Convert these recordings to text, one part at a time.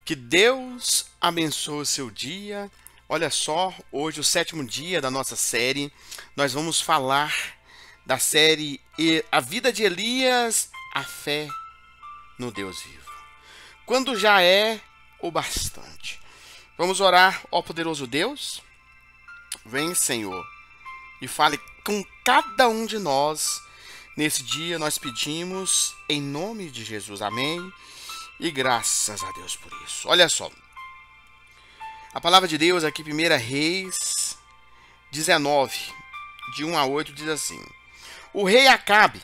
Que Deus abençoe o seu dia. Olha só, hoje, o sétimo dia da nossa série, nós vamos falar da série A Vida de Elias, a Fé no Deus Vivo. Quando já é o bastante. Vamos orar, ó poderoso Deus. Vem, Senhor, e fale com cada um de nós. Nesse dia nós pedimos em nome de Jesus. Amém. E graças a Deus por isso. Olha só. A palavra de Deus aqui, 1 Reis 19, de 1 a 8, diz assim: O rei Acabe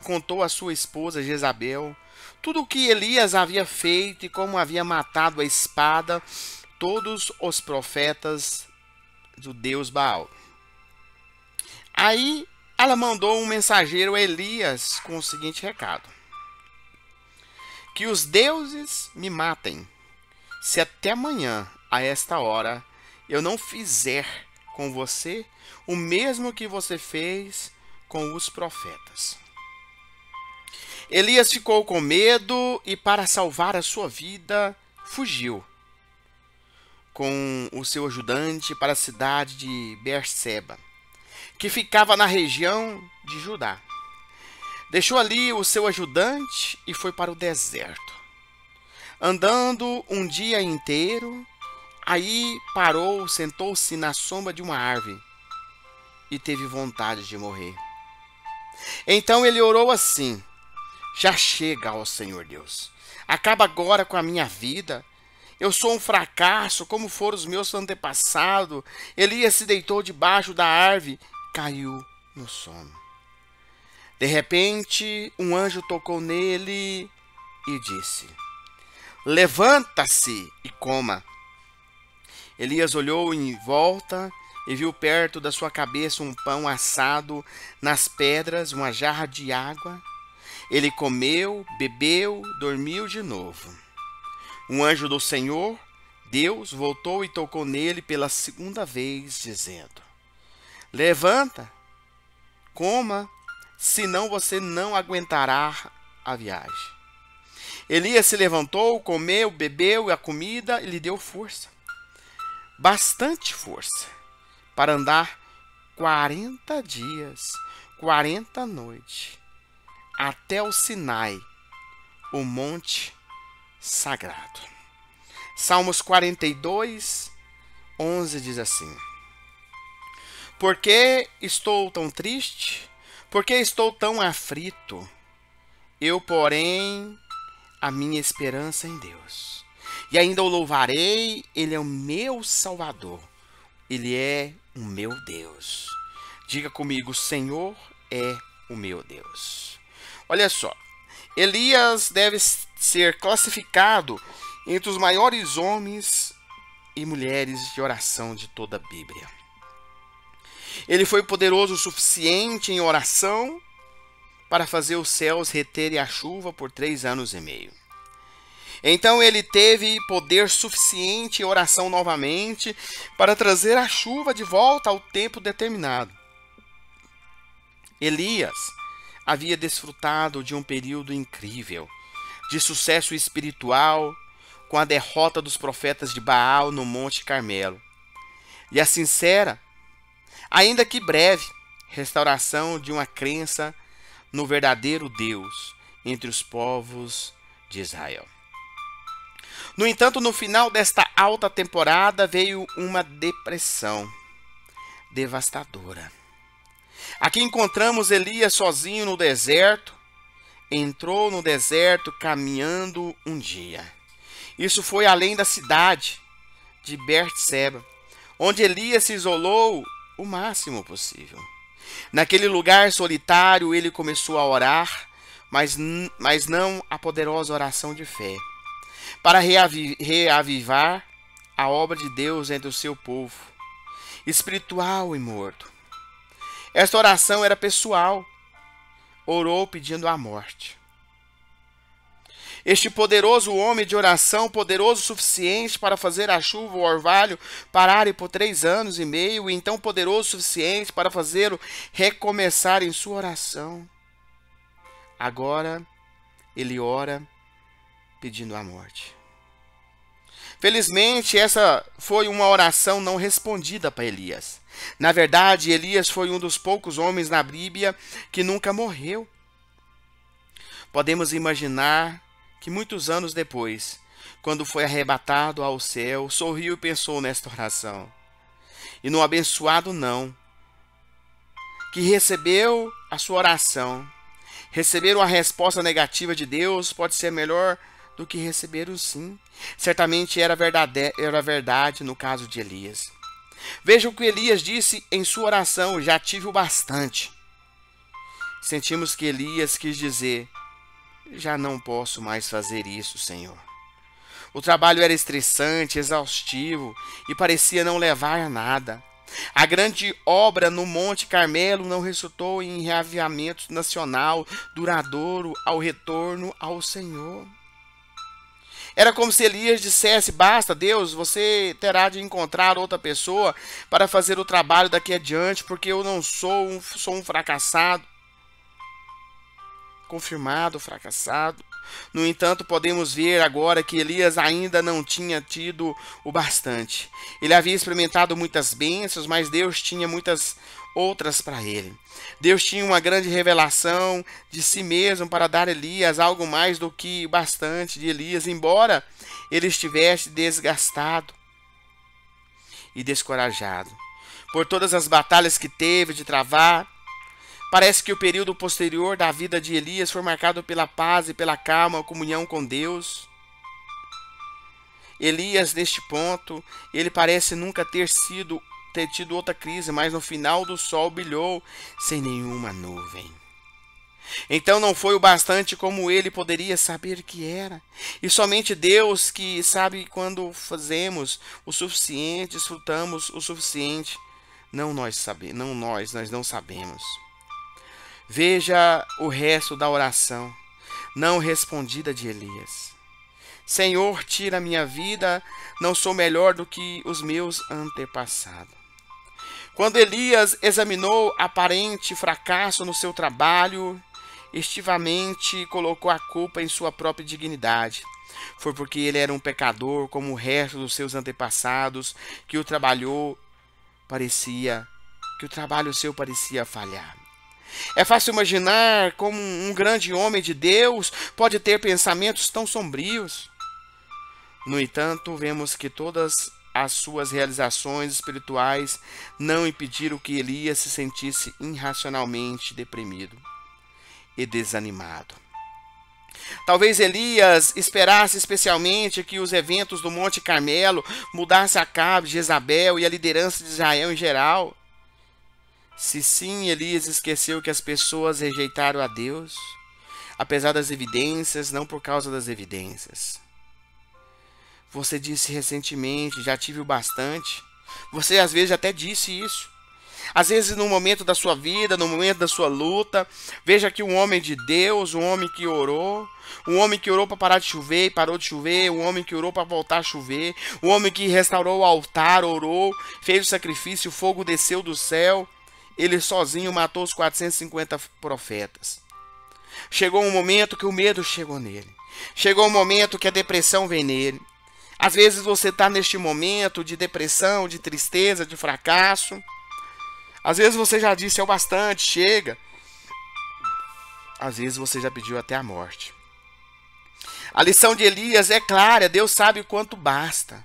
contou à sua esposa Jezabel tudo o que Elias havia feito e como havia matado a espada todos os profetas do Deus Baal. Aí ela mandou um mensageiro a Elias com o seguinte recado: Que os deuses me matem, se até amanhã, a esta hora, eu não fizer com você o mesmo que você fez com os profetas. Elias ficou com medo e, para salvar a sua vida, fugiu com o seu ajudante para a cidade de Beerseba, que ficava na região de Judá. Deixou ali o seu ajudante e foi para o deserto. Andando um dia inteiro, aí parou, sentou-se na sombra de uma árvore e teve vontade de morrer. Então ele orou assim: Já chega, ó Senhor Deus. Acaba agora com a minha vida. Eu sou um fracasso, como foram os meus antepassados. Elias se deitou debaixo da árvore, caiu no sono. De repente, um anjo tocou nele e disse: Levanta-se e coma. Elias olhou em volta e viu perto da sua cabeça um pão assado nas pedras, uma jarra de água. Ele comeu, bebeu, dormiu de novo. Um anjo do Senhor, Deus, voltou e tocou nele pela segunda vez, dizendo: Levanta, coma, senão você não aguentará a viagem. Elias se levantou, comeu, bebeu a comida e lhe deu força, bastante força, para andar 40 dias, 40 noites, até o Sinai, o monte sagrado. Salmos 42, 11 diz assim: Por que estou tão triste? Por que estou tão aflito? Eu, porém, a minha esperança em Deus. E ainda o louvarei, Ele é o meu Salvador. Ele é o meu Deus. Diga comigo: Senhor é o meu Deus. Olha só, Elias deve ser classificado entre os maiores homens e mulheres de oração de toda a Bíblia. Ele foi poderoso o suficiente em oração para fazer os céus reterem a chuva por 3 anos e meio. Então ele teve poder suficiente em oração novamente para trazer a chuva de volta ao tempo determinado. Elias havia desfrutado de um período incrível de sucesso espiritual com a derrota dos profetas de Baal no Monte Carmelo e a sincera, ainda que breve, restauração de uma crença no verdadeiro Deus entre os povos de Israel. No entanto, no final desta alta temporada veio uma depressão devastadora. Aqui encontramos Elias sozinho no deserto. Entrou no deserto caminhando um dia. Isso foi além da cidade de Beerseba, onde Elias se isolou o máximo possível. Naquele lugar solitário ele começou a orar, mas não a poderosa oração de fé, para reavivar a obra de Deus entre o seu povo, espiritual e morto. Esta oração era pessoal. Orou pedindo a morte. Este poderoso homem de oração, poderoso o suficiente para fazer a chuva ou o orvalho pararem por 3 anos e meio, e então poderoso o suficiente para fazê-lo recomeçar em sua oração. Agora ele ora pedindo a morte. Felizmente, essa foi uma oração não respondida para Elias. Na verdade, Elias foi um dos poucos homens na Bíblia que nunca morreu. Podemos imaginar que muitos anos depois, quando foi arrebatado ao céu, sorriu e pensou nesta oração. E no abençoado não, que recebeu a sua oração. Receber uma resposta negativa de Deus pode ser melhor do que receber o sim. Certamente era verdade no caso de Elias. Veja o que Elias disse em sua oração: já tive o bastante. Sentimos que Elias quis dizer: já não posso mais fazer isso, Senhor. O trabalho era estressante, exaustivo e parecia não levar a nada. A grande obra no Monte Carmelo não resultou em reavivamento nacional duradouro ao retorno ao Senhor. Era como se Elias dissesse: basta, Deus, você terá de encontrar outra pessoa para fazer o trabalho daqui adiante, porque eu não sou um fracassado. Confirmado, fracassado. No entanto, podemos ver agora que Elias ainda não tinha tido o bastante. Ele havia experimentado muitas bênçãos, mas Deus tinha muitas outras para ele. Deus tinha uma grande revelação de si mesmo para dar a Elias algo mais do que bastante de Elias, embora ele estivesse desgastado e descorajado por todas as batalhas que teve de travar. Parece que o período posterior da vida de Elias foi marcado pela paz e pela calma comunhão com Deus. Elias, neste ponto, ele parece nunca ter tido outra crise, mas no final do sol brilhou sem nenhuma nuvem. Então não foi o bastante como ele poderia saber que era. E somente Deus que sabe quando fazemos o suficiente, desfrutamos o suficiente. Nós não sabemos. Veja o resto da oração não respondida de Elias. Senhor, tira a minha vida, não sou melhor do que os meus antepassados. Quando Elias examinou aparente fracasso no seu trabalho, estivamente colocou a culpa em sua própria dignidade. Foi porque ele era um pecador como o resto dos seus antepassados que o trabalho seu parecia falhar. É fácil imaginar como um grande homem de Deus pode ter pensamentos tão sombrios. No entanto, vemos que todas as suas realizações espirituais não impediram que Elias se sentisse irracionalmente deprimido e desanimado. Talvez Elias esperasse especialmente que os eventos do Monte Carmelo mudassem Acabe, Jezabel e a liderança de Israel em geral. Se sim, Elias esqueceu que as pessoas rejeitaram a Deus, apesar das evidências, não por causa das evidências. Você disse recentemente: já tive o bastante. Você às vezes até disse isso. Às vezes no momento da sua vida, no momento da sua luta, veja que um homem de Deus, um homem que orou para parar de chover e parou de chover, um homem que orou para voltar a chover, um homem que restaurou o altar, orou, fez o sacrifício, o fogo desceu do céu. Ele sozinho matou os 450 profetas. Chegou um momento que o medo chegou nele. Chegou um momento que a depressão vem nele. Às vezes você está neste momento de depressão, de tristeza, de fracasso. Às vezes você já disse: é o bastante, chega. Às vezes você já pediu até a morte. A lição de Elias é clara: Deus sabe o quanto basta.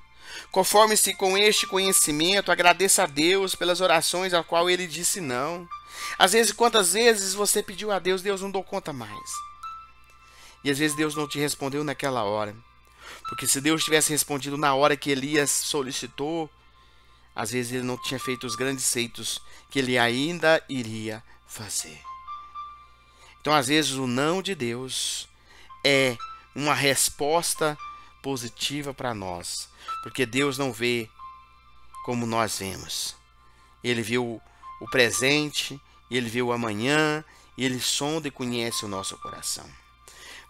Conforme-se com este conhecimento, agradeça a Deus pelas orações a qual ele disse não. Às vezes, quantas vezes você pediu a Deus, Deus não dou conta mais. E às vezes Deus não te respondeu naquela hora. Porque se Deus tivesse respondido na hora que Elias solicitou, às vezes ele não tinha feito os grandes feitos que ele ainda iria fazer. Então, às vezes, o não de Deus é uma resposta positiva para nós. Porque Deus não vê como nós vemos. Ele viu o presente, ele viu o amanhã, e ele sonda e conhece o nosso coração.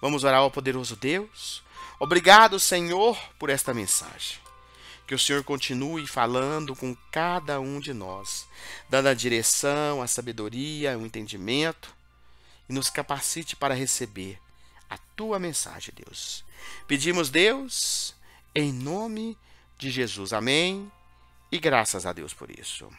Vamos orar ao poderoso Deus. Obrigado, Senhor, por esta mensagem. Que o Senhor continue falando com cada um de nós, dando a direção, a sabedoria, o entendimento, e nos capacite para receber a tua mensagem, Deus. Pedimos, Deus, em nome de Jesus. Amém. E graças a Deus por isso.